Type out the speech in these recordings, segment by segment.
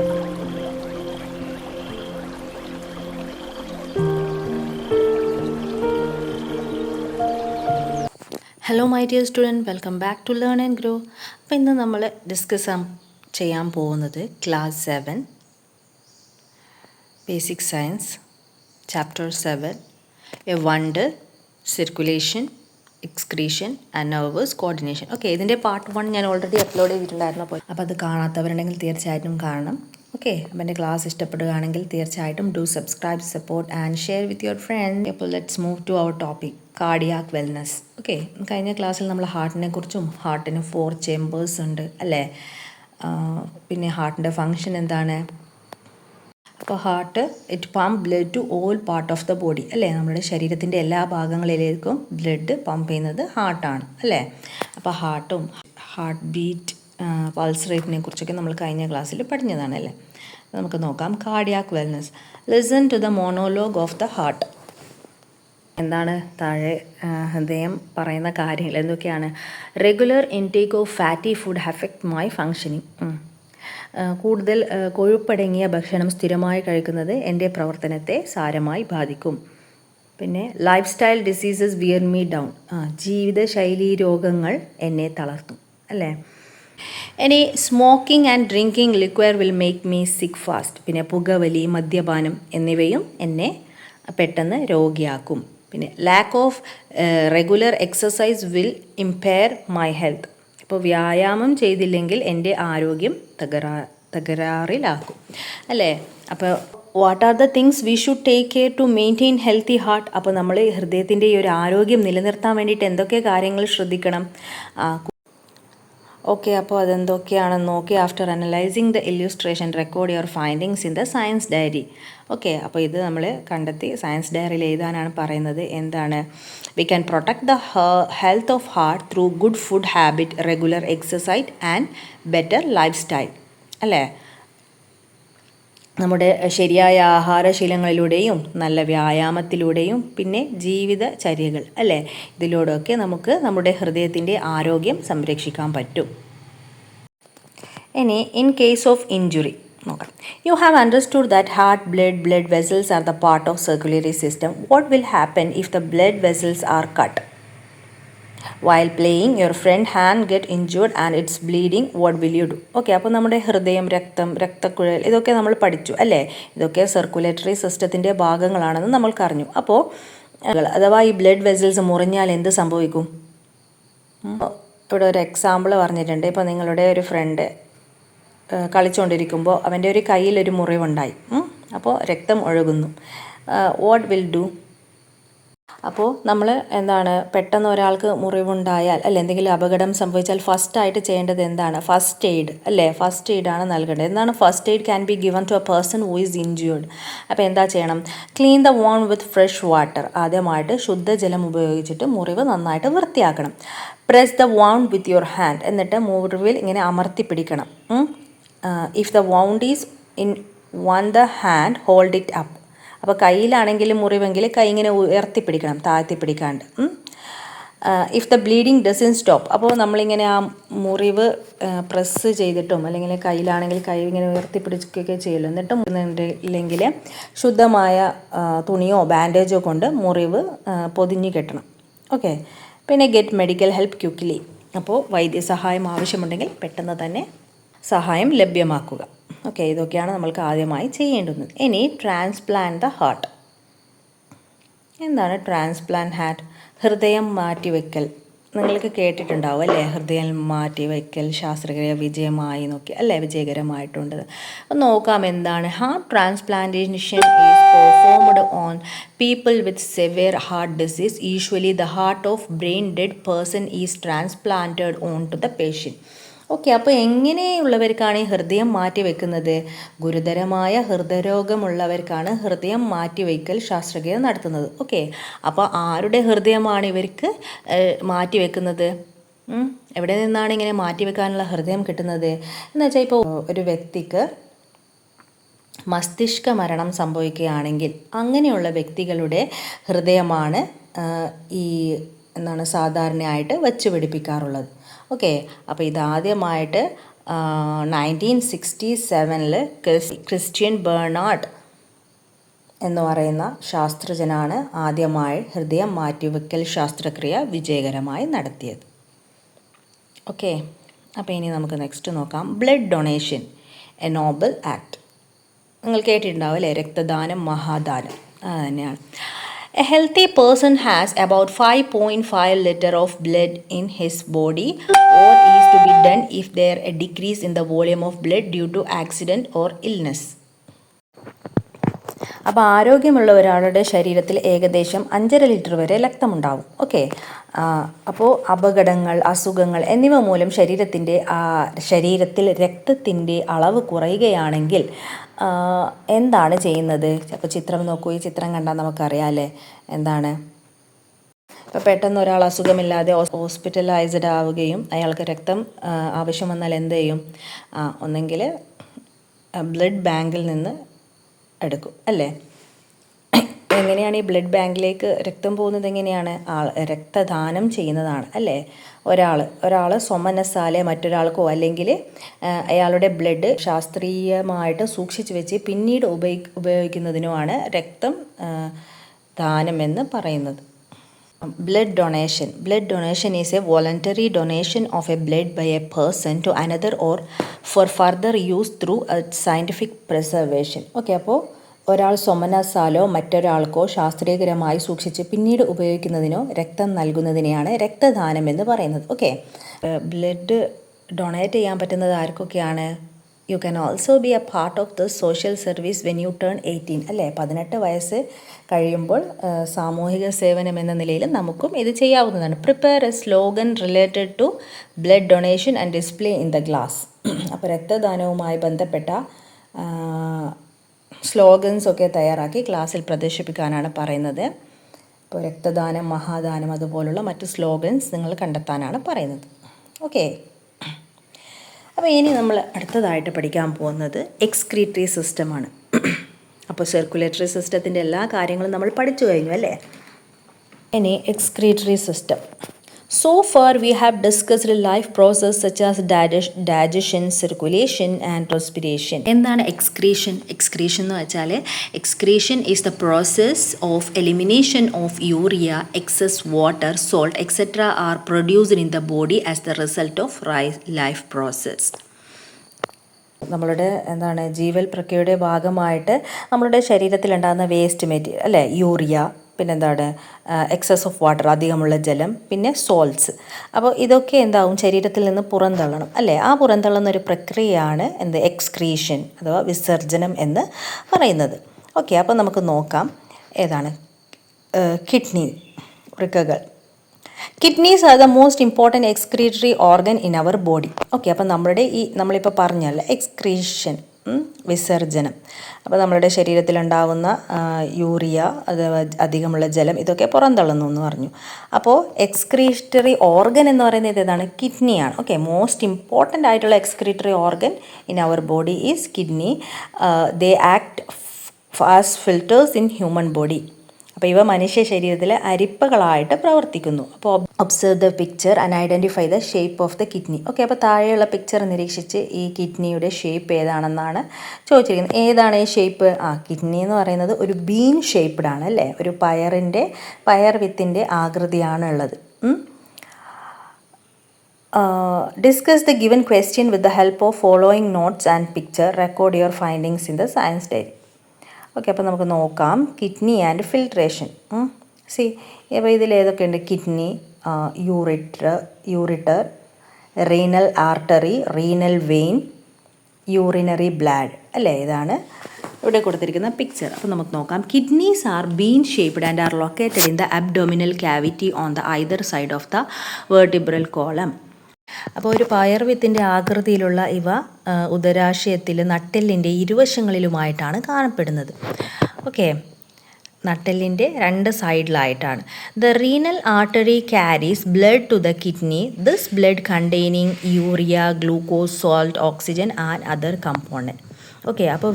Hello my dear student, welcome back to learn and grow. അപ്പോൾ ഇന്ന് നമ്മൾ discuss ചെയ്യാൻ പോകുന്നത് class 7 basic science chapter 7 a wonder, circulation, excretion and nervous coordination. Okay, ഇതിൻ്റെ part 1 ഞാൻ already upload ചെയ്തിട്ടുണ്ടായിരുന്നു. അപ്പോൾ അത് കാണാത്തവരുണ്ടെങ്കിൽ തീർച്ചയായിട്ടും കാണണം. ഓക്കെ, അപ്പോൾ എൻ്റെ ക്ലാസ് ഇഷ്ടപ്പെടുകയാണെങ്കിൽ തീർച്ചയായിട്ടും do subscribe, support and share with your friend. അപ്പോൾ let's move to our topic, cardiac wellness. Okay, കഴിഞ്ഞ ക്ലാസ്സിൽ നമ്മൾ ഹാർട്ടിനെ കുറിച്ചും ഹാർട്ടിന് 4 ചേമ്പേഴ്സ് ഉണ്ട് അല്ലേ, പിന്നെ ഹാർട്ടിൻ്റെ ഫങ്ഷൻ എന്താണ്. അപ്പോൾ heart it pump blood to all part of the body അല്ലേ, നമ്മുടെ ശരീരത്തിൻ്റെ എല്ലാ ഭാഗങ്ങളിലേക്കും ബ്ലഡ് പമ്പ് ചെയ്യുന്നത് ഹാർട്ടാണ് അല്ലേ. അപ്പോൾ ഹാർട്ടും ഹാർട്ട് ബീറ്റ്, പൾസ് റേറ്റിനെ കുറിച്ചൊക്കെ നമ്മൾ കഴിഞ്ഞ ക്ലാസ്സിൽ പഠിച്ചതാണ് അല്ലേ. നമുക്ക് നോക്കാം cardiac wellness. Listen to the monologue of the heart. എന്താണ് താഴെ ഹൃദയം പറയുന്ന കാര്യങ്ങൾ എന്തൊക്കെയാണ്? Regular intake of fatty food affect my functioning. കൂടുതൽ കൊഴുപ്പടങ്ങിയ ഭക്ഷണം സ്ഥിരമായി കഴിക്കുന്നത് എൻ്റെ പ്രവർത്തനത്തെ സാരമായി ബാധിക്കും. പിന്നെ lifestyle diseases wear me down. ജീവിതശൈലി രോഗങ്ങൾ എന്നെ തളർത്തും അല്ലേ. ഇനി smoking and drinking liquor will make me sick fast. പിന്നെ പുകവലി, മദ്യപാനം എന്നിവയും എന്നെ പെട്ടെന്ന് രോഗിയാക്കും. പിന്നെ lack of regular exercise will impair my health. ഇപ്പോൾ വ്യായാമം ചെയ്തില്ലെങ്കിൽ എൻ്റെ ആരോഗ്യം തകരാറിലാക്കും അല്ലേ. അപ്പോൾ what are the things we should take care to maintain healthy heart. അപ്പോൾ നമ്മൾ ഹൃദയത്തിൻ്റെ ഈ ഒരു ആരോഗ്യം നിലനിർത്താൻ വേണ്ടിയിട്ട് എന്തൊക്കെ കാര്യങ്ങൾ ശ്രദ്ധിക്കണം? ഓക്കെ, അപ്പോൾ അതെന്തൊക്കെയാണെന്ന് നോക്കി after analysing the illustration record your findings in the science diary. Okay, അപ്പോൾ ഇത് നമ്മൾ കണ്ടെത്തി സയൻസ് ഡയറിയിൽ എഴുതാനാണ് പറയുന്നത്. എന്താണ്? We can protect the health of heart through good food habit, regular exercise and better lifestyle അല്ലേ. നമ്മുടെ ശരിയായ ആഹാരശീലങ്ങളിലൂടെയും നല്ല വ്യായാമത്തിലൂടെയും പിന്നെ ജീവിതചര്യകൾ അല്ലേ, ഇതിലൂടെയൊക്കെ നമുക്ക് നമ്മുടെ ഹൃദയത്തിൻ്റെ ആരോഗ്യം സംരക്ഷിക്കാൻ പറ്റും. ഇനി ഇൻ കേസ് ഓഫ് ഇഞ്ചുറി നോക്കാം. You have understood that heart, blood vessels are the part of circulatory system. What will happen if the blood vessels are cut? While playing your friend hand get injured and it's bleeding, what will you do? Okay, അപ്പോൾ നമ്മുടെ ഹൃദയം, രക്തക്കുഴൽ ഇതൊക്കെ നമ്മൾ പഠിച്ചു അല്ലേ. ഇതൊക്കെ circulatory സിസ്റ്റത്തിൻ്റെ ഭാഗങ്ങളാണെന്ന് നമ്മൾക്കറിഞ്ഞു. അപ്പോൾ അഥവാ ഈ ബ്ലഡ് വെസൽസ് മുറിഞ്ഞാൽ എന്ത് സംഭവിക്കും? ഇവിടെ ഒരു എക്സാമ്പിൾ പറഞ്ഞിട്ടുണ്ട്. ഇപ്പോൾ നിങ്ങളുടെ ഒരു ഫ്രണ്ട് കളിച്ചുകൊണ്ടിരിക്കുമ്പോൾ അവൻ്റെ ഒരു കയ്യിലൊരു മുറിവുണ്ടായി, അപ്പോൾ രക്തം ഒഴുകുന്നു. What will do? അപ്പോൾ നമ്മൾ എന്താണ്, പെട്ടെന്ന് ഒരാൾക്ക് മുറിവുണ്ടായാൽ അല്ലെ എന്തെങ്കിലും അപകടം സംഭവിച്ചാൽ ഫസ്റ്റായിട്ട് ചെയ്യേണ്ടത് എന്താണ്? ഫസ്റ്റ് എയ്ഡ് അല്ലേ, ഫസ്റ്റ് എയ്ഡാണ് നൽകേണ്ടത്. എന്താണ് first aid? Can be given to a person who is injured. അപ്പോൾ എന്താ ചെയ്യണം? Clean the wound with fresh water. ആദ്യമായിട്ട് ശുദ്ധജലം ഉപയോഗിച്ചിട്ട് മുറിവ് നന്നായിട്ട് വൃത്തിയാക്കണം. Press the wound with your hand. എന്നിട്ട് മുറിവിൽ ഇങ്ങനെ അമർത്തി പിടിക്കണം. If the wound is in one the hand hold it up. അപ്പോൾ കയ്യിലാണെങ്കിലും മുറിവെങ്കിൽ കൈ ഇങ്ങനെ ഉയർത്തിപ്പിടിക്കണം, താഴ്ത്തിപ്പിടിക്കാണ്ട്. If the bleeding dozen stop. അപ്പോൾ നമ്മളിങ്ങനെ ആ മുറിവ് പ്രസ് ചെയ്തിട്ടും അല്ലെങ്കിൽ കയ്യിലാണെങ്കിൽ കൈ ഇങ്ങനെ ഉയർത്തിപ്പിടിക്കുകയൊക്കെ ചെയ്യുമല്ലോ. എന്നിട്ടും ഇല്ലെങ്കിൽ ശുദ്ധമായ തുണിയോ ബാൻഡേജോ കൊണ്ട് മുറിവ് പൊതിഞ്ഞ് കെട്ടണം. ഓക്കെ, പിന്നെ ഗെറ്റ് മെഡിക്കൽ ഹെൽപ്പ് ക്വിക്ക്ലി. അപ്പോൾ വൈദ്യസഹായം ആവശ്യമുണ്ടെങ്കിൽ പെട്ടെന്ന് തന്നെ സഹായം ലഭ്യമാക്കുക. ഓക്കെ, ഇതൊക്കെയാണ് നമ്മൾക്ക് ആദ്യമായി ചെയ്യേണ്ടുന്നത്. ഇനി ട്രാൻസ്പ്ലാന്റ് ദ ഹാർട്ട്. എന്താണ് ട്രാൻസ്പ്ലാന്റ് ഹാർട്ട്? ഹൃദയം മാറ്റിവെക്കൽ. നിങ്ങൾക്ക് കേട്ടിട്ടുണ്ടാവും അല്ലേ, ഹൃദയം മാറ്റിവെക്കൽ ശാസ്ത്രക്രിയ വിജയമായി നോക്കി അല്ലേ, വിജയകരമായിട്ടുണ്ട്. നോക്കാം എന്താണ്. Heart transplantation is performed on people with severe heart disease. Usually the heart of brain dead person is transplanted on to the patient. Okay, അപ്പോൾ എങ്ങനെയുള്ളവർക്കാണ് ഈ ഹൃദയം മാറ്റിവെക്കുന്നത്? ഗുരുതരമായ ഹൃദയരോഗമുള്ളവർക്കാണ് ഹൃദയം മാറ്റിവെക്കൽ ശസ്ത്രക്രിയ നടത്തുന്നത്. ഓക്കെ, അപ്പോൾ ആരുടെ ഹൃദയമാണ് ഇവർക്ക് മാറ്റിവെക്കുന്നത്? എവിടെ നിന്നാണ് ഇങ്ങനെ മാറ്റിവെക്കാനുള്ള ഹൃദയം കിട്ടുന്നത് എന്ന് വെച്ചാൽ, ഇപ്പോൾ ഒരു വ്യക്തിക്ക് മസ്തിഷ്ക മരണം സംഭവിക്കുകയാണെങ്കിൽ അങ്ങനെയുള്ള വ്യക്തികളുടെ ഹൃദയമാണ് ഈ സാധാരണയായിട്ട് വച്ച് പിടിപ്പിക്കാറുള്ളത്. ഓക്കെ, അപ്പോൾ ഇതാദ്യമായിട്ട് 1967 ക്രിസ്ത്യൻ ബേർണാഡ് എന്ന് പറയുന്ന ശാസ്ത്രജ്ഞനാണ് ആദ്യമായി ഹൃദയം മാറ്റിവെക്കൽ ശസ്ത്രക്രിയ വിജയകരമായി നടത്തിയത്. ഓക്കെ, അപ്പോൾ ഇനി നമുക്ക് നെക്സ്റ്റ് നോക്കാം. Blood donation A Nobel act. നിങ്ങൾ കേട്ടിട്ടുണ്ടാവും അല്ലേ, രക്തദാനം മഹാദാനം. അത് തന്നെയാണ്. A healthy person has about 5.5 liter of blood in his body, or is to be done if there a decrease in the volume of blood due to accident or illness. അപ്പോൾ ആരോഗ്യമുള്ള ഒരാളുടെ ശരീരത്തിൽ ഏകദേശം 5.5 ലിറ്റർ വരെ രക്തമുണ്ടാവും. Okay, അപ്പോൾ അപകടങ്ങൾ, അസുഖങ്ങൾ എന്നിവ മൂലം ശരീരത്തിൽ രക്തത്തിൻ്റെ അളവ് കുറയുകയാണെങ്കിൽ എന്താണ് ചെയ്യുന്നത്? അപ്പോൾ ചിത്രം നോക്കൂ, ഈ ചിത്രം കണ്ടാൽ നമുക്കറിയാമല്ലേ എന്താണ്. ഇപ്പോൾ പെട്ടെന്ന് ഒരാൾ അസുഖമില്ലാതെ ഹോസ്പിറ്റലൈസ്ഡ് ആവുകയും അയാൾക്ക് രക്തം ആവശ്യം വന്നാൽ എന്ത് ചെയ്യും? ഒന്നെങ്കിൽ ബ്ലഡ് ബാങ്കിൽ നിന്ന് എടുക്കും അല്ലേ. എങ്ങനെയാണ് ഈ ബ്ലഡ് ബാങ്കിലേക്ക് രക്തം പോകുന്നത്? എങ്ങനെയാണ്? രക്തദാനം ചെയ്യുന്നതാണ് അല്ലേ. ഒരാൾ സ്വമനസ്സാലെ മറ്റൊരാൾക്കോ അല്ലെങ്കിൽ അയാളുടെ ബ്ലഡ് ശാസ്ത്രീയമായിട്ട് സൂക്ഷിച്ച് വെച്ച് പിന്നീട് ഉപയോഗിക്കുന്നതിനോ ആണ് രക്തം ദാനം എന്ന് പറയുന്നത്. Blood donation is a voluntary donation of a blood by a person to another or for further use through scientific preservation. Okay, അപ്പോൾ ഒരാൾ സ്വമനസ്സാലോ മറ്റൊരാൾക്കോ ശാസ്ത്രീയകരമായി സൂക്ഷിച്ച് പിന്നീട് ഉപയോഗിക്കുന്നതിനോ രക്തം നൽകുന്നതിനെയാണ് രക്തദാനം എന്ന് പറയുന്നത്. ഓക്കെ, ബ്ലഡ് ഡൊണേറ്റ് ചെയ്യാൻ പറ്റുന്നത് ആർക്കൊക്കെയാണ്? You can also be a part of the social service when you turn 18 അല്ലേ. 18 വയസ്സ് കഴിയുമ്പോൾ സാമൂഹിക സേവനം എന്ന നിലയിൽ നമുക്കും ഇത് ചെയ്യാവുന്നതാണ്. Prepare a slogan related to blood donation and display in the class. അപ്പോൾ രക്തദാനവുമായി ബന്ധപ്പെട്ട സ്ലോഗൻസ് ഒക്കെ തയ്യാറാക്കി ക്ലാസ്സിൽ പ്രദർശിപ്പിക്കാനാണ് പറയുന്നത്. ഇപ്പോൾ രക്തദാനം മഹാദാനം അതുപോലുള്ള മറ്റ് സ്ലോഗൻസ് നിങ്ങൾ കണ്ടെത്താനാണ് പറയുന്നത്. ഓക്കെ, അപ്പോൾ ഇനി നമ്മൾ അടുത്തതായിട്ട് പഠിക്കാൻ പോകുന്നത് എക്സ്ക്രീറ്ററി സിസ്റ്റമാണ്. അപ്പോൾ സർക്കുലേറ്ററി സിസ്റ്റത്തിൻ്റെ എല്ലാ കാര്യങ്ങളും നമ്മൾ പഠിച്ചു കഴിഞ്ഞു അല്ലേ. ഇനി excretory system. So far we have discussed life process such as digestion, circulation and respiration. എന്താണ് എക്സ്ക്രീഷൻ? എക്സ്ക്രീഷൻ എന്ന് വെച്ചാൽ excretion is the process of elimination of urea, excess water, salt etcetera are produced in the body as the result of life process. നമ്മളുടെ ജീവൽ പ്രക്രിയയുടെ ഭാഗമായിട്ട് നമ്മളുടെ ശരീരത്തിലുണ്ടാകുന്ന waste material അല്ലേ, യൂറിയ, പിന്നെന്താണ് എക്സസ് ഓഫ് വാട്ടർ, അധികമുള്ള ജലം, പിന്നെ സോൾട്ട്സ്. അപ്പോൾ ഇതൊക്കെ എന്താവും? ശരീരത്തിൽ നിന്ന് പുറന്തള്ളണം അല്ലേ. ആ പുറന്തള്ളുന്ന ഒരു പ്രക്രിയയാണ് എക്സ്ക്രീഷൻ അഥവാ വിസർജനം എന്ന് പറയുന്നത്. ഓക്കെ, അപ്പോൾ നമുക്ക് നോക്കാം ഏതാണ്. കിഡ്നി, വൃക്കകൾ. Kidneys are the most important excretory organ in our body. Okay, അപ്പോൾ നമ്മളിപ്പോൾ പറഞ്ഞല്ലോ എക്സ്ക്രീഷൻ, വിസർജനം. അപ്പോൾ നമ്മുടെ ശരീരത്തിലുണ്ടാവുന്ന യൂറിയ, അത് അധികമുള്ള ജലം, ഇതൊക്കെ പുറന്തള്ളുന്നു എന്ന് പറഞ്ഞു. അപ്പോൾ എക്സ്ക്രീറ്ററി ഓർഗൻ എന്ന് പറയുന്നത് ഏതാണ്? കിഡ്നിയാണ്. ഓക്കെ, മോസ്റ്റ് ഇമ്പോർട്ടൻ്റ് ആയിട്ടുള്ള excretory organ in our body is kidney. They act as filters in human body. അപ്പോൾ ഇവ മനുഷ്യ ശരീരത്തിലെ അരിപ്പകളായിട്ട് പ്രവർത്തിക്കുന്നു. അപ്പോൾ observe the picture and identify the shape of the kidney. Okay, അപ്പോൾ താഴെയുള്ള പിക്ചർ നിരീക്ഷിച്ച് ഈ കിഡ്നിയുടെ ഷേപ്പ് ഏതാണെന്നാണ് ചോദിച്ചിരിക്കുന്നത്. ഏതാണ് ഈ ഷേപ്പ്? കിഡ്നി എന്ന് പറയുന്നത് ഒരു ബീൻ ഷേപ്പ്ഡ് ആണ് അല്ലേ. ഒരു പയർ വിത്തിൻ്റെ ആകൃതിയാണ് ഉള്ളത്. Discuss the given question with the help of following notes and picture. Record your findings in the science diary. Okay, അപ്പോൾ നമുക്ക് നോക്കാം. Kidney and filtration. അപ്പോൾ ഇതിലേതൊക്കെയുണ്ട്? Kidney, ureter, renal artery, renal vein, urinary bladder അല്ലേ. ഇതാണ് ഇവിടെ കൊടുത്തിരിക്കുന്ന picture. അപ്പോൾ നമുക്ക് നോക്കാം. Kidneys are bean shaped and are located in the abdominal cavity on the either side of the vertebral column. അപ്പോൾ ഒരു പയർവിത്തിൻ്റെ ആകൃതിയിലുള്ള ഇവ ഉദരാശയത്തിൽ നട്ടെല്ലിൻ്റെ ഇരുവശങ്ങളിലുമായിട്ടാണ് കാണപ്പെടുന്നത്. ഓക്കെ, നട്ടെല്ലിൻ്റെ 2 സൈഡിലായിട്ടാണ്. The renal artery carries blood to the kidney. This blood containing urea, glucose, salt, oxygen and other component. Okay, അപ്പോൾ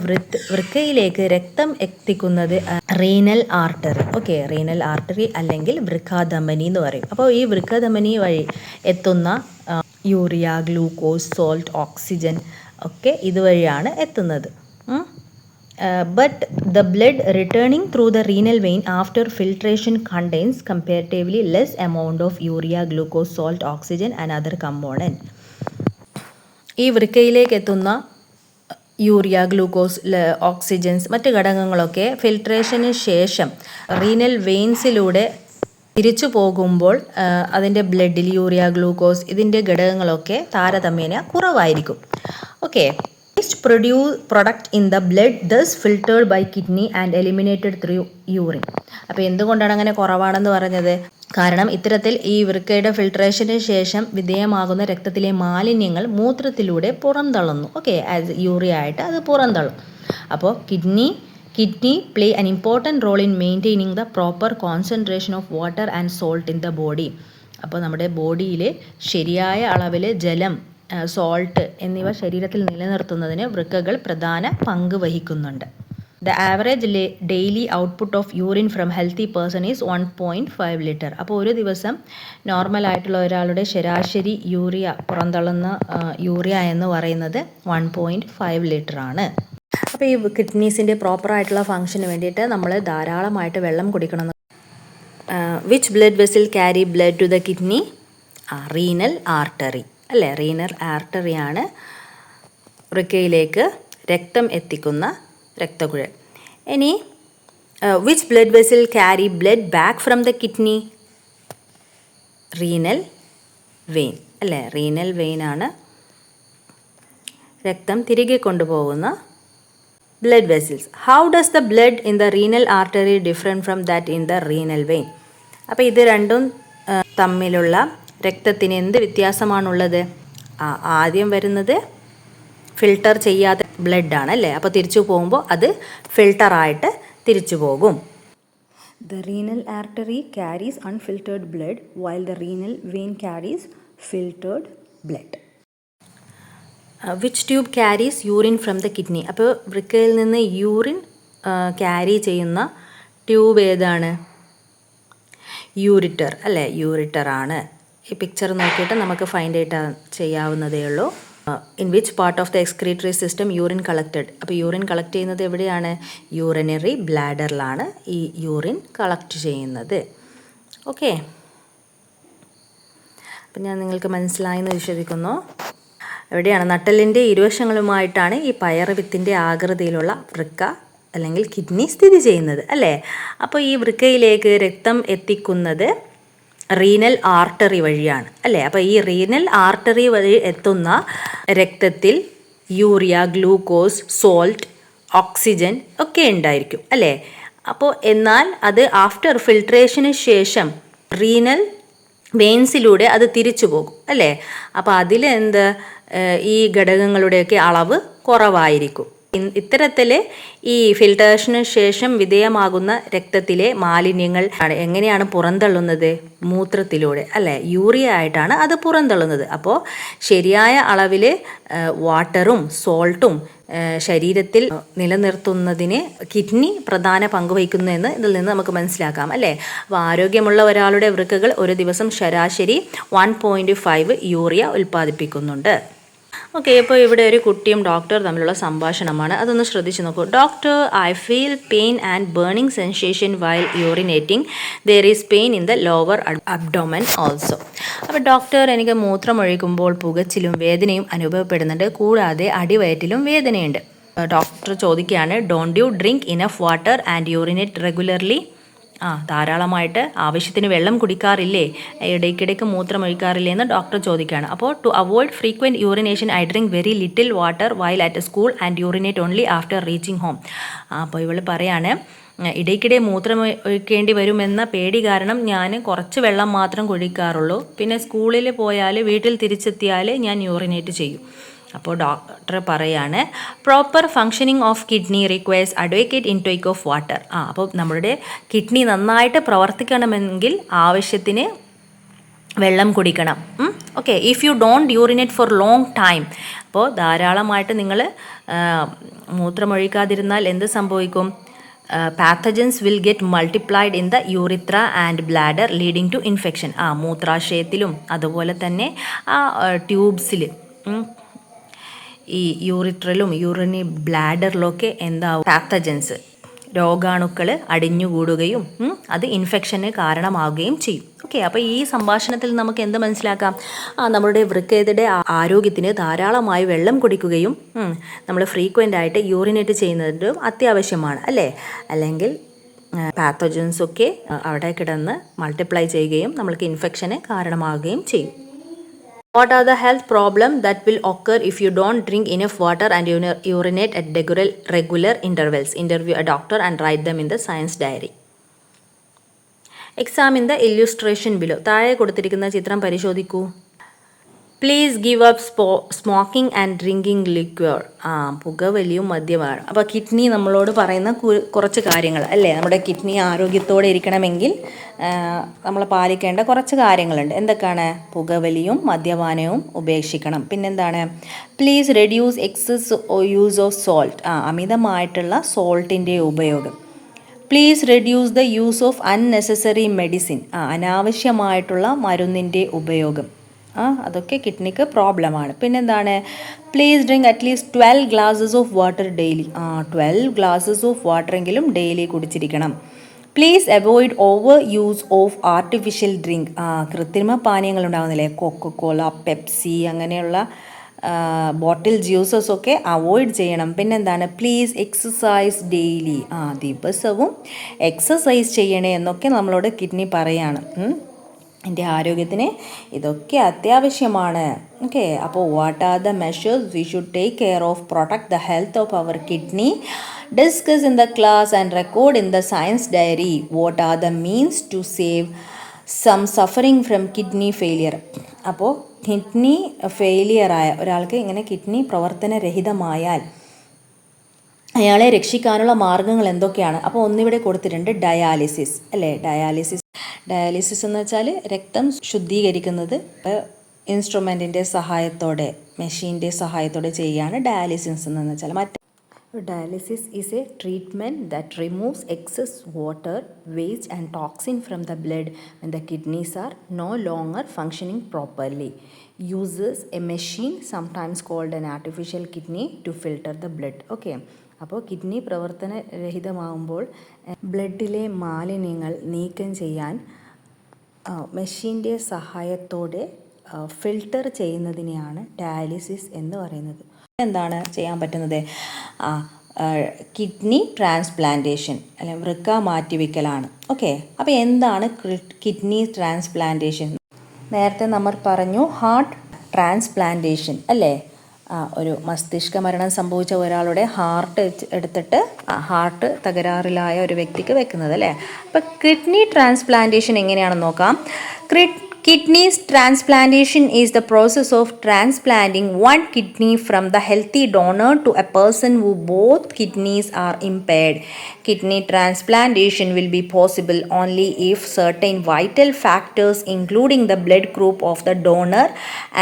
വൃക്കയിലേക്ക് രക്തം എത്തിക്കുന്നത് renal artery. Okay, renal artery അല്ലെങ്കിൽ വൃക്കാധമനി എന്ന് പറയും. അപ്പോൾ ഈ വൃക്കാധമനി വഴി എത്തുന്ന യൂറിയ, ഗ്ലൂക്കോസ്, സോൾട്ട്, ഓക്സിജൻ ഒക്കെ ഇതുവഴിയാണ് എത്തുന്നത്. But the blood returning through the renal vein after filtration contains comparatively less amount of urea, glucose, salt, oxygen and other component. ഈ വൃക്കയിലേക്ക് എത്തുന്ന യൂറിയ, ഗ്ലൂക്കോസ്, ഓക്സിജൻസ് മറ്റ് ഘടകങ്ങളൊക്കെ ഫിൽട്രേഷന് ശേഷം റീനൽ വെയിൻസിലൂടെ തിരിച്ചു പോകുമ്പോൾ അതിൻ്റെ ബ്ലഡിൽ യൂറിയ, ഗ്ലൂക്കോസ് ഇതിൻ്റെ ഘടകങ്ങളൊക്കെ താരതമ്യേന കുറവായിരിക്കും. Okay, product in the blood thus filtered by kidney and eliminated through urine. അപ്പോൾ എന്തുകൊണ്ടാണ് അങ്ങനെ കുറവാണെന്ന് പറഞ്ഞത്? കാരണം ഇത്തരത്തിൽ ഈ വൃക്കയുടെ ഫിൽട്രേഷന് ശേഷം വിധേയമാകുന്ന രക്തത്തിലെ മാലിന്യങ്ങൾ മൂത്രത്തിലൂടെ പുറന്തള്ളുന്നു. ഓക്കെ, ആസ് യൂറിയ ആയിട്ട് അത് പുറന്തള്ളും. അപ്പോൾ kidney play an important role in maintaining the proper concentration of water and salt in the body. അപ്പോൾ നമ്മുടെ ബോഡിയിൽ ശരിയായ അളവിൽ ജലം, സോൾട്ട് എന്നിവ ശരീരത്തിൽ നിലനിർത്തുന്നതിന് വൃക്കകൾ പ്രധാന പങ്ക് വഹിക്കുന്നുണ്ട്. The average daily output of urine from healthy person is 1.5 litre. അപ്പോൾ ഒരു ദിവസം നോർമലായിട്ടുള്ള ഒരാളുടെ ശരാശരി പുറന്തള്ളുന്ന യൂറിയ എന്ന് പറയുന്നത് 1.5 ലിറ്റർ ആണ്. അപ്പോൾ ഈ കിഡ്നീസിൻ്റെ പ്രോപ്പറായിട്ടുള്ള ഫംഗ്ഷന് വേണ്ടിയിട്ട് നമ്മൾ ധാരാളമായിട്ട് വെള്ളം കുടിക്കണം. Which blood vessel carry blood to the kidney? Renal artery അല്ലേ, റീനൽ ആർട്ടറിയാണ് വൃക്കയിലേക്ക് രക്തം എത്തിക്കുന്ന രക്തക്കുഴൽ. ഇനി which blood vessel carry blood back from the kidney? Renal vein അല്ലേ, റീനൽ വെയിനാണ് രക്തം തിരികെ കൊണ്ടുപോകുന്ന blood vessels. How does the blood in the renal artery different from that in the renal vein? അപ്പോൾ ഇത് രണ്ടും തമ്മിലുള്ള രക്തത്തിന് എന്ത് വ്യത്യാസമാണുള്ളത്? ആദ്യം വരുന്നത് ഫിൽട്ടർ ചെയ്യാത്ത ബ്ലഡാണ് അല്ലേ, അപ്പോൾ തിരിച്ചു പോകുമ്പോൾ അത് ഫിൽട്ടറായിട്ട് തിരിച്ചു പോകും. The renal artery carries unfiltered blood while the renal vein carries filtered blood. Which tube carries urine from the kidney? അപ്പോൾ വൃക്കയിൽ നിന്ന് യൂറിൻ ക്യാരി ചെയ്യുന്ന ട്യൂബ് ഏതാണ്? യൂറിറ്റർ അല്ലേ, യൂറിറ്റർ ആണ്. ഈ പിക്ചർ നോക്കിയിട്ട് നമുക്ക് ഫൈൻഡ് ഔട്ട് ചെയ്യാവുന്നതേ ഉള്ളൂ. In which part of the excretory system urine collected? അപ്പോൾ യൂറിൻ കളക്ട് ചെയ്യുന്നത് എവിടെയാണ്? യൂറിനറി ബ്ലാഡറിലാണ് ഈ യൂറിൻ കളക്ട് ചെയ്യുന്നത്. ഓക്കെ, അപ്പം ഞാൻ നിങ്ങൾക്ക് മനസ്സിലായെന്ന് വിശ്വസിക്കുന്നു. എവിടെയാണ്? നട്ടെല്ലിൻ്റെ ഇരുവശങ്ങളുമായിട്ടാണ് ഈ പയറുവിത്തിൻ്റെ ആകൃതിയിലുള്ള വൃക്ക അല്ലെങ്കിൽ കിഡ്നി സ്ഥിതി ചെയ്യുന്നത് അല്ലേ. അപ്പോൾ ഈ വൃക്കയിലേക്ക് രക്തം എത്തിക്കുന്നത് റീനൽ ആർട്ടറി വഴിയാണ് അല്ലേ. അപ്പോൾ ഈ റീനൽ ആർട്ടറി വഴി എത്തുന്ന രക്തത്തിൽ യൂറിയ, ഗ്ലൂക്കോസ്, സോൾട്ട്, ഓക്സിജൻ ഒക്കെ ഉണ്ടായിരിക്കും അല്ലേ. അപ്പോൾ എന്നാൽ അത് ആഫ്റ്റർ ഫിൽട്രേഷന് ശേഷം റീനൽ വെയിൻസിലൂടെ അത് തിരിച്ചു പോകും അല്ലേ. അപ്പോൾ അതിൽ ഈ ഘടകങ്ങളുടെയൊക്കെ അളവ് കുറവായിരിക്കും. ഇത്തരത്തിൽ ഈ ഫിൽട്ടേഷന് ശേഷം വിധേയമാകുന്ന രക്തത്തിലെ മാലിന്യങ്ങൾ എങ്ങനെയാണ് പുറന്തള്ളുന്നത്? മൂത്രത്തിലൂടെ അല്ലേ, യൂറിയ ആയിട്ടാണ് അത് പുറന്തള്ളുന്നത്. അപ്പോൾ ശരിയായ അളവിൽ വാട്ടറും സോൾട്ടും ശരീരത്തിൽ നിലനിർത്തുന്നതിന് കിഡ്നി പ്രധാന പങ്ക് വഹിക്കുന്നു എന്ന് ഇതിൽ നിന്ന് നമുക്ക് മനസ്സിലാക്കാം അല്ലേ. അപ്പോൾ ആരോഗ്യമുള്ള ഒരാളുടെ വൃക്കകൾ ഒരു ദിവസം ശരാശരി 1.5 യൂറിയ ഉൽപ്പാദിപ്പിക്കുന്നുണ്ട്. ഓക്കെ, ഇപ്പോൾ ഇവിടെ ഒരു കുട്ടിയും ഡോക്ടർ തമ്മിലുള്ള സംഭാഷണമാണ്, അതൊന്ന് ശ്രദ്ധിച്ചു നോക്കൂ. Doctor, I feel pain and burning sensation while urinating. There is pain in the lower abdomen also. അപ്പോൾ ഡോക്ടർ, എനിക്ക് മൂത്രമൊഴിക്കുമ്പോൾ പുകച്ചിലും വേദനയും അനുഭവപ്പെടുന്നുണ്ട്, കൂടാതെ അടിവയറ്റിലും വേദനയുണ്ട്. ഡോക്ടർ ചോദിക്കുകയാണ്, don't you drink enough water and urinate regularly? ധാരാളമായിട്ട് ആവശ്യത്തിന് വെള്ളം കുടിക്കാറില്ലേ, ഇടയ്ക്കിടയ്ക്ക് മൂത്രമൊഴിക്കാറില്ലേ എന്ന് ഡോക്ടർ ചോദിക്കുകയാണ്. അപ്പോൾ to avoid frequent urination I drink very little water while at school and urinate only after reaching home. അപ്പോൾ ഇവൾ പറയാണ്, ഇടയ്ക്കിടെ മൂത്രമൊഴിക്കേണ്ടി വരുമെന്ന പേടി കാരണം ഞാൻ കുറച്ച് വെള്ളം മാത്രം കുടിക്കാറുള്ളൂ, പിന്നെ സ്കൂളിൽ പോയാൽ വീട്ടിൽ തിരിച്ചെത്തിയാൽ ഞാൻ യൂറിനേറ്റ് ചെയ്യും. അപ്പോൾ ഡോക്ടർ പറയാണ്, proper functioning of kidney requires advocate intake of water. അപ്പോൾ നമ്മുടെ കിഡ്നി നന്നായിട്ട് പ്രവർത്തിക്കണമെങ്കിൽ ആവശ്യത്തിന് വെള്ളം കുടിക്കണം. Okay, if you don't urinate for long time, അപ്പോൾ ധാരാളമായിട്ട് നിങ്ങൾ മൂത്രമൊഴിക്കാതിരുന്നാൽ എന്ത് സംഭവിക്കും? Pathogens will get multiplied in the urethra and bladder leading to infection. മൂത്രാശയത്തിലും അതുപോലെ തന്നെ ട്യൂബ്സിൽ ഈ യൂറിട്രലും യൂറിനി ബ്ലാഡറിലൊക്കെ എന്താവും, പാത്തജൻസ് രോഗാണുക്കൾ അടിഞ്ഞുകൂടുകയും അത് ഇൻഫെക്ഷന് കാരണമാവുകയും ചെയ്യും. ഓക്കെ, അപ്പോൾ ഈ സംഭാഷണത്തിൽ നമുക്ക് എന്ത് മനസ്സിലാക്കാം? നമ്മുടെ വൃക്കയുടെ ആരോഗ്യത്തിന് ധാരാളമായി വെള്ളം കുടിക്കുകയും നമ്മൾ ഫ്രീക്വൻ്റ് ആയിട്ട് യൂറിനേറ്റ് ചെയ്യുന്നതും അത്യാവശ്യമാണ് അല്ലേ? അല്ലെങ്കിൽ പാത്തോജൻസൊക്കെ അവിടെ കിടന്ന് മൾട്ടിപ്ലൈ ചെയ്യുകയും നമ്മൾക്ക് ഇൻഫെക്ഷന് കാരണമാവുകയും ചെയ്യും. What are the health problems that will occur if you don't drink enough water and urinate at regular intervals? Interview a doctor and write them in the science diary. Examine the illustration below. താഴെ കൊടുത്തിരിക്കുന്ന ചിത്രം പരിശോധിക്കൂ. Please give up smoking and drinking liquor. പുകവലിയും മദ്യമാണ്. അപ്പോൾ kidney നമ്മളോട് പറയുന്ന കുറച്ച് കാര്യങ്ങൾ അല്ലേ? നമ്മുടെ കിഡ്നി ആരോഗ്യത്തോടെ ഇരിക്കണമെങ്കിൽ നമ്മൾ പാലിക്കേണ്ട കുറച്ച് കാര്യങ്ങളുണ്ട്. എന്തൊക്കെയാണ്? പുകവലിയും മദ്യപാനവും ഉപേക്ഷിക്കണം. പിന്നെന്താണ്? Please reduce excess use of salt. അമിതമായിട്ടുള്ള സോൾട്ടിൻ്റെ ഉപയോഗം. Please reduce the use of unnecessary medicine. അനാവശ്യമായിട്ടുള്ള മരുന്നിൻ്റെ ഉപയോഗം. അതൊക്കെ കിഡ്നിക്ക് പ്രോബ്ലമാണ്. പിന്നെന്താണ്? Please drink at least 12 glasses of water daily. 12 glasses of വാട്ടറെങ്കിലും ഡെയിലി കുടിച്ചിരിക്കണം. Please avoid over use of artificial drink. കൃത്രിമ പാനീയങ്ങൾ ഉണ്ടാകുന്നില്ലേ, കൊക്കോകോള, പെപ്സി, അങ്ങനെയുള്ള ബോട്ടിൽ ജ്യൂസസ് ഒക്കെ അവോയ്ഡ് ചെയ്യണം. പിന്നെന്താണ്? Please exercise daily. ദിവസവും എക്സസൈസ് ചെയ്യണേ എന്നൊക്കെ നമ്മളോട് കിഡ്നി പറയാണ്. എൻ്റെ ആരോഗ്യത്തിന് ഇതൊക്കെ അത്യാവശ്യമാണ്. ഓക്കെ, അപ്പോൾ what are the measures we should take care of protect the health of our kidney? Discuss in the class and record in the science diary. What are the means to save some suffering from kidney failure? അപ്പോൾ kidney ഫെയിലിയറായ ഒരാൾക്ക്, ഇങ്ങനെ kidney പ്രവർത്തനരഹിതമായാൽ അയാളെ രക്ഷിക്കാനുള്ള മാർഗ്ഗങ്ങൾ എന്തൊക്കെയാണ്? അപ്പോൾ ഒന്നിവിടെ കൊടുത്തിട്ടുണ്ട്, ഡയാലിസിസ് അല്ലേ? ഡയാലിസിസ് എന്ന് വെച്ചാൽ രക്തം ശുദ്ധീകരിക്കുന്നത് ഇൻസ്ട്രുമെൻറ്റിൻ്റെ സഹായത്തോടെ, മെഷീൻ്റെ സഹായത്തോടെ ചെയ്യുകയാണ് ഡയാലിസിസ് എന്ന് വെച്ചാൽ. Dialysis is a treatment that removes excess water, waste and toxin from the blood when the kidneys are no longer functioning properly. Uses a machine, sometimes called an artificial kidney, to filter the blood. Okay. അപ്പോൾ kidney പ്രവർത്തനരഹിതമാകുമ്പോൾ ബ്ലഡിലെ മാലിന്യങ്ങൾ നീക്കം ചെയ്യാൻ മെഷീൻ്റെ സഹായത്തോടെ filter ചെയ്യുന്നതിനെയാണ് dialysis എന്ന് പറയുന്നത്. എന്താണ് ചെയ്യാൻ പറ്റുന്നത്? കിഡ്നി ട്രാൻസ്പ്ലാന്റേഷൻ അല്ലെങ്കിൽ വൃക്ക മാറ്റിവെക്കലാണ്. ഓക്കെ, അപ്പോൾ എന്താണ് കിഡ്നി ട്രാൻസ്പ്ലാന്റേഷൻ? നേരത്തെ നമ്മൾ പറഞ്ഞു ഹാർട്ട് ട്രാൻസ്പ്ലാന്റേഷൻ അല്ലേ? ഒരു മസ്തിഷ്ക മരണം സംഭവിച്ച ഒരാളുടെ ഹാർട്ട് എടുത്തിട്ട് ഹാർട്ട് തകരാറിലായ ഒരു വ്യക്തിക്ക് വെക്കുന്നത് അല്ലേ? അപ്പോൾ കിഡ്നി ട്രാൻസ്പ്ലാന്റേഷൻ എങ്ങനെയാണെന്ന് നോക്കാം. Kidney transplantation is the process of transplanting one kidney from the healthy donor to a person who both kidneys are impaired. Kidney transplantation will be possible only if certain vital factors including the blood group of the donor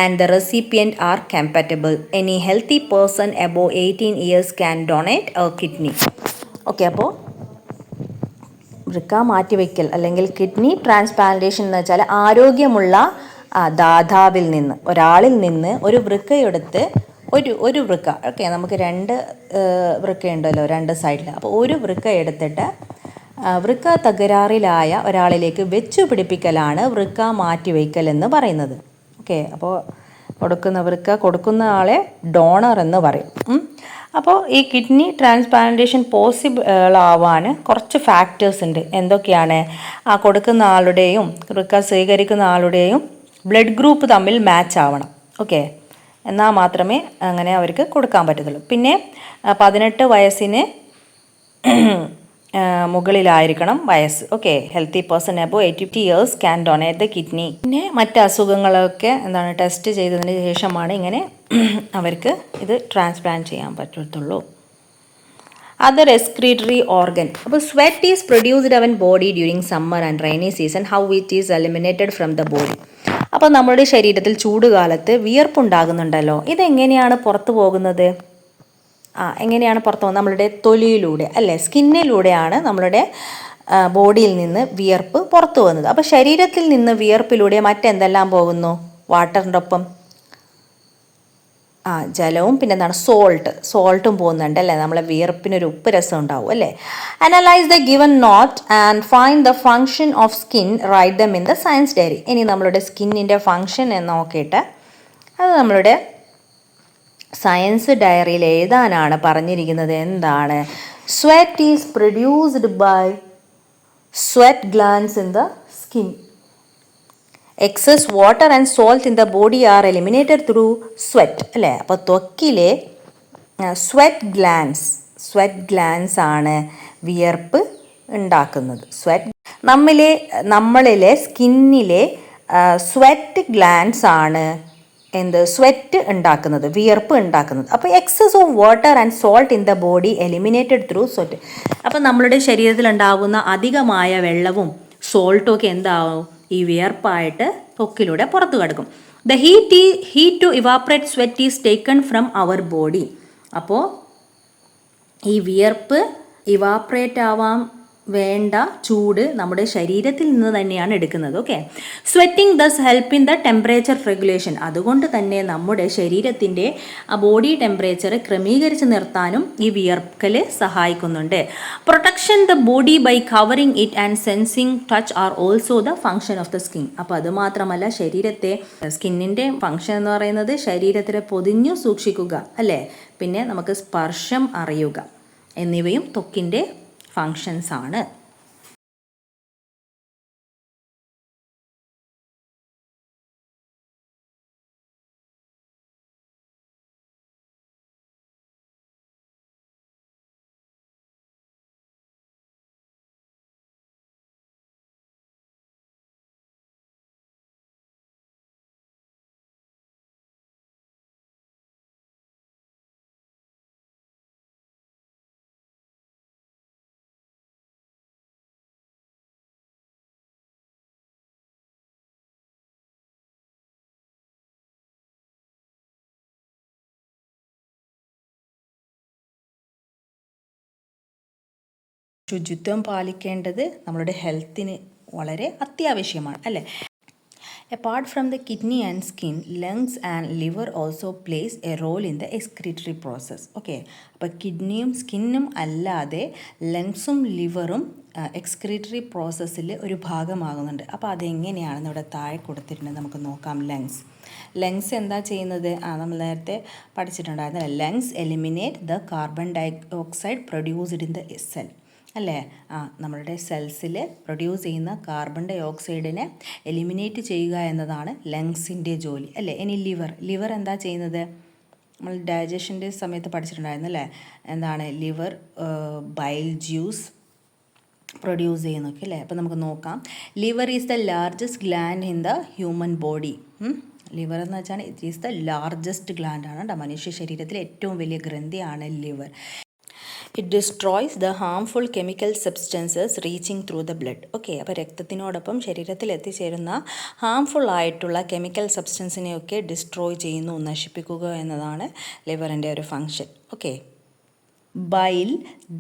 and the recipient are compatible. Any healthy person above 18 years can donate a kidney. Okay, അപ്പോൾ വൃക്ക മാറ്റിവെക്കൽ അല്ലെങ്കിൽ kidney transplantation എന്ന് വെച്ചാൽ ആരോഗ്യമുള്ള ദാതാവിൽ നിന്ന്, ഒരാളിൽ നിന്ന് ഒരു വൃക്കയെടുത്ത് ഒരു വൃക്ക, ഓക്കെ, നമുക്ക് 2 വൃക്കയുണ്ടല്ലോ 2 സൈഡിൽ. അപ്പോൾ ഒരു വൃക്ക എടുത്തിട്ട് വൃക്ക തകരാറിലായ ഒരാളിലേക്ക് വെച്ചു പിടിപ്പിക്കലാണ് വൃക്ക മാറ്റിവെക്കൽ എന്ന് പറയുന്നത്. ഓക്കെ, അപ്പോൾ കൊടുക്കുന്ന ആളെ ഡോണർ എന്ന് പറയും. അപ്പോൾ ഈ കിഡ്നി ട്രാൻസ്പ്ലാന്റേഷൻ പോസിബിൾ ആവാൻ കുറച്ച് ഫാക്ടേഴ്സ് ഉണ്ട്. എന്തൊക്കെയാണ്? കൊടുക്കുന്ന ആളുടെയും വൃക്ക സ്വീകരിക്കുന്ന ആളുടെയും ബ്ലഡ് ഗ്രൂപ്പ് തമ്മിൽ മാച്ച് ആവണം. ഓക്കെ, എന്നാൽ മാത്രമേ അങ്ങനെ അവർക്ക് കൊടുക്കാൻ പറ്റത്തുള്ളൂ. പിന്നെ 18 വയസ്സിന് മുകളിലായിരിക്കണം വയസ്സ്. Okay, healthy person above 80 years can donate the kidney. പിന്നെ മറ്റ് അസുഖങ്ങളൊക്കെ ടെസ്റ്റ് ചെയ്തതിന് ശേഷമാണ് ഇങ്ങനെ അവർക്ക് ഇത് ട്രാൻസ്പ്ലാന്റ് ചെയ്യാൻ പറ്റത്തുള്ളൂ. Other excretory organ. അപ്പോൾ സ്വെറ്റ് ഈസ് പ്രൊഡ്യൂസ്ഡ് അവൻ body during summer and rainy season. How it is eliminated from the body. അപ്പോൾ നമ്മുടെ ശരീരത്തിൽ ചൂടുകാലത്ത് വിയർപ്പുണ്ടാകുന്നുണ്ടല്ലോ, ഇതെങ്ങനെയാണ് പുറത്തു പോകുന്നത്? എങ്ങനെയാണ് പുറത്തു പോകുന്നത്? നമ്മളുടെ തൊലിയിലൂടെ അല്ലേ, സ്കിന്നിലൂടെയാണ് നമ്മളുടെ ബോഡിയിൽ നിന്ന് വിയർപ്പ് പുറത്തു പോകുന്നത്. അപ്പോൾ ശരീരത്തിൽ നിന്ന് വിയർപ്പിലൂടെ മറ്റെന്തെല്ലാം പോകുന്നു? വാട്ടറിൻ്റെ ഒപ്പം ജലവും പിന്നെ എന്താണ്, സോൾട്ടും പോകുന്നുണ്ട് അല്ലേ. നമ്മളെ വിയർപ്പിനൊരു ഉപ്പ് രസം ഉണ്ടാവും അല്ലേ. Analyse the given note and find the function of skin, write them in the science diary. ഇനി നമ്മളുടെ സ്കിന്നിൻ്റെ ഫങ്ഷൻ എന്ന് നോക്കിയിട്ട് അത് നമ്മളുടെ സയൻസ് ഡയറിയിൽ എഴുതാനാണ് പറഞ്ഞിരിക്കുന്നത്. എന്താണ്? Sweat is produced by sweat glands in the skin. Excess water and salt in the body are eliminated through sweat അല്ലേ. അപ്പോൾ ത്വക്കിലെ സ്വെറ്റ് ഗ്ലാൻസ് ആണ് വിയർപ്പ് ഉണ്ടാക്കുന്നത്. നമ്മളിലെ സ്കിന്നിലെ സ്വെറ്റ് ഗ്ലാൻസ് ആണ് സ്വെറ്റ് ഉണ്ടാക്കുന്നത്, വിയർപ്പ് ഉണ്ടാക്കുന്നത്. അപ്പോൾ excess of water and salt in the body eliminated through sweat. അപ്പോൾ നമ്മളുടെ ശരീരത്തിൽ ഉണ്ടാകുന്ന അധികമായ വെള്ളവും സോൾട്ടും ഒക്കെ എന്താവും? ഈ വിയർപ്പായിട്ട് ത്വക്കിലൂടെ പുറത്തു കിടക്കും. The heat to evaporate sweat is taken from our body. അപ്പോൾ ഈ വിയർപ്പ് ഇവാപ്പറേറ്റ് ആവാൻ വേണ്ട ചൂട് നമ്മുടെ ശരീരത്തിൽ നിന്ന് തന്നെയാണ് എടുക്കുന്നത്. Okay. Sweating thus help in the temperature regulation. അതുകൊണ്ട് തന്നെ നമ്മുടെ ശരീരത്തിൻ്റെ ബോഡി ടെമ്പറേച്ചർ ക്രമീകരിച്ച് നിർത്താനും ഈ വിയർക്കൽ സഹായിക്കുന്നുണ്ട്. Protection the body by covering it and sensing touch are also the function of the skin. അപ്പോൾ അതുമാത്രമല്ല, സ്കിന്നിൻ്റെ ഫങ്ഷൻ എന്ന് പറയുന്നത് ശരീരത്തിനെ പൊതിഞ്ഞു സൂക്ഷിക്കുക അല്ലേ, പിന്നെ നമുക്ക് സ്പർശം അറിയുക എന്നിവയും ത്വക്കിൻ്റെ ഫങ്ഷൻസ് ആണ്. ശുചിത്വം പാലിക്കേണ്ടത് നമ്മളുടെ ഹെൽത്തിന് വളരെ അത്യാവശ്യമാണ് അല്ലേ. Apart from the kidney and skin, lungs and liver also plays a role in the excretory process. Okay, അപ്പോൾ കിഡ്നിയും സ്കിന്നും അല്ലാതെ ലങ്സും ലിവറും എക്സ്ക്രീറ്ററി പ്രോസസ്സിൽ ഒരു ഭാഗമാകുന്നുണ്ട്. അപ്പോൾ അതെങ്ങനെയാണെന്ന് ഇവിടെ താഴെ കൊടുത്തിട്ടുണ്ട്, നമുക്ക് നോക്കാം. ലങ്സ് എന്താ ചെയ്യുന്നത്? നമ്മൾ നേരത്തെ പഠിച്ചിട്ടുണ്ടായിരുന്നല്ലേ. Lungs eliminate the carbon dioxide produced in the cell അല്ലേ. നമ്മളുടെ സെൽസിൽ പ്രൊഡ്യൂസ് ചെയ്യുന്ന കാർബൺ ഡൈ ഓക്സൈഡിനെ എലിമിനേറ്റ് ചെയ്യുക എന്നതാണ് ലങ്സിൻ്റെ ജോലി അല്ലേ. ഇനി ലിവർ എന്താ ചെയ്യുന്നത്? നമ്മൾ ഡൈജഷൻ്റെ സമയത്ത് പഠിച്ചിട്ടുണ്ടായിരുന്നു അല്ലേ. എന്താണ്? ലിവർ ബൈൽ ജ്യൂസ് പ്രൊഡ്യൂസ് ചെയ്യുന്നൊക്കെ അല്ലേ. അപ്പോൾ നമുക്ക് നോക്കാം. Liver is the largest gland in the human body. Liver എന്ന് വെച്ചാൽ it is the largest gland ആണ് കേട്ടോ. മനുഷ്യ ശരീരത്തിലെ ഏറ്റവും വലിയ ഗ്രന്ഥിയാണ് liver. It destroys the harmful chemical substances reaching through the blood. Okay, അപ്പോൾ രക്തത്തിനോടൊപ്പം ശരീരത്തിൽ എത്തിച്ചേരുന്ന ഹാംഫുൾ ആയിട്ടുള്ള കെമിക്കൽ സബ്സ്റ്റൻസിനെയൊക്കെ ഡിസ്ട്രോയ് ചെയ്യുന്നു, നശിപ്പിക്കുക എന്നതാണ് ലിവറിൻ്റെ ഒരു function. Okay. Bile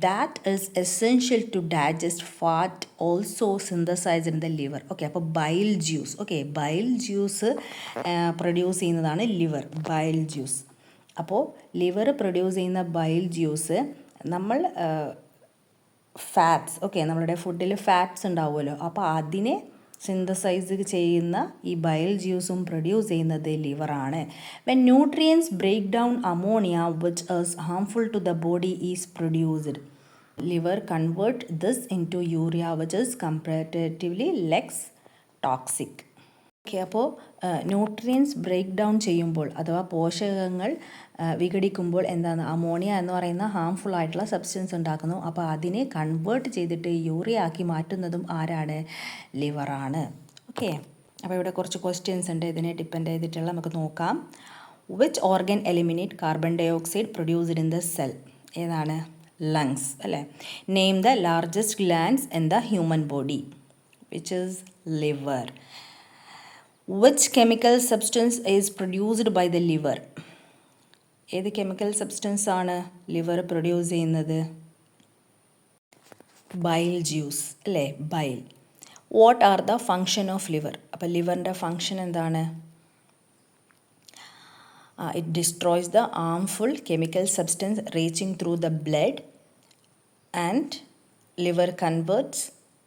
that is essential to digest fat also synthesised in the liver. Okay, അപ്പോൾ ബൈൽ ജ്യൂസ് പ്രൊഡ്യൂസ് ചെയ്യുന്നതാണ് ലിവർ. Bile juice. അപ്പോൾ ലിവർ പ്രൊഡ്യൂസ് ചെയ്യുന്ന ബൈൽ ജ്യൂസ് നമ്മൾ ഫാറ്റ്സ്, ഓക്കെ, നമ്മളുടെ ഫുഡിൽ ഫാറ്റ്സ് ഉണ്ടാവുമല്ലോ, അപ്പോൾ അതിനെ സിന്തസൈസ് ചെയ്യുന്ന ഈ ബൈൽ ജ്യൂസും പ്രൊഡ്യൂസ് ചെയ്യുന്നത് ലിവറാണ്. When nutrients break down ammonia which is harmful to the body is produced. Liver convert this into urea which is comparatively less toxic. Okay, അപ്പോൾ ന്യൂട്രിയൻസ് ബ്രേക്ക് ഡൗൺ ചെയ്യുമ്പോൾ അഥവാ പോഷകങ്ങൾ വിഘടിക്കുമ്പോൾ എന്താണ്? അമോണിയ എന്ന് പറയുന്ന ഹാംഫുൾ ആയിട്ടുള്ള സബ്സ്റ്റൻസ് ഉണ്ടാക്കുന്നു. അപ്പോൾ അതിനെ കൺവേർട്ട് ചെയ്തിട്ട് യൂറിയ ആക്കി മാറ്റുന്നതും ആരാണ്? ലിവറാണ്. ഓക്കെ, അപ്പോൾ ഇവിടെ കുറച്ച് ക്വസ്റ്റ്യൻസ് ഉണ്ട്, ഇതിനെ ഡിപ്പെൻഡ് ചെയ്തിട്ടുള്ള നമുക്ക് നോക്കാം. Which organ eliminate carbon dioxide produced in the cell? ഏതാണ്? ലങ്സ് അല്ലേ. Name the largest glands in the human body which is liver. Which chemical substance is produced by the liver? ഏത് chemical substance ആണ് liver produce ചെയ്യുന്നത്? Bile juice അല്ലേ, bile. What are the function of liver? അപ്പോൾ ലിവറിൻ്റെ function എന്താണ്? It destroys the harmful chemical substance reaching through the blood, and liver converts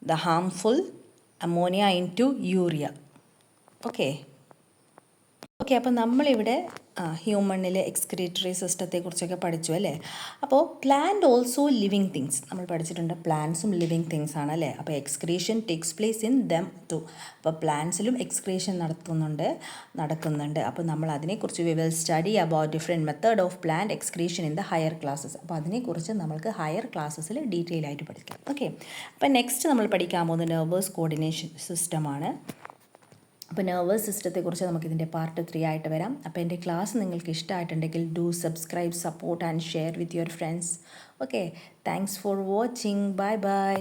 the harmful ammonia into urea. Okay. അപ്പോൾ നമ്മളിവിടെ ഹ്യൂമണിലെ excretory സിസ്റ്റത്തെക്കുറിച്ചൊക്കെ പഠിച്ചു അല്ലേ. അപ്പോൾ പ്ലാന്റ് ഓൾസോ ലിവിങ് തിങ്സ് നമ്മൾ പഠിച്ചിട്ടുണ്ട്. പ്ലാന്റ്സും ലിവിങ് തിങ്സ് ആണ് അല്ലേ. അപ്പോൾ excretion takes place in them too. അപ്പോൾ പ്ലാന്റ്സിലും എക്സ്ക്രീഷൻ നടക്കുന്നുണ്ട്. അപ്പോൾ നമ്മൾ അതിനെക്കുറിച്ച് we will study about different method of plant excretion in the higher classes. അപ്പോൾ അതിനെക്കുറിച്ച് നമുക്ക് ഹയർ ക്ലാസ്സസിൽ ഡീറ്റെയിൽ ആയിട്ട് പഠിക്കാം. ഓക്കെ. അപ്പോൾ നെക്സ്റ്റ് നമ്മൾ പഠിക്കാൻ പോകുന്നത് നെർവസ് കോർഡിനേഷൻ സിസ്റ്റമാണ്. അപ്പോൾ നെർവസ് സിസ്റ്റത്തെക്കുറിച്ച് നമുക്കിതിൻ്റെ പാർട്ട് 3 ആയിട്ട് വരാം. അപ്പോൾ എൻ്റെ ക്ലാസ് നിങ്ങൾക്ക് ഇഷ്ടമായിട്ടുണ്ടെങ്കിൽ do subscribe, support and share with your friends. Okay, thanks for watching. Bye bye.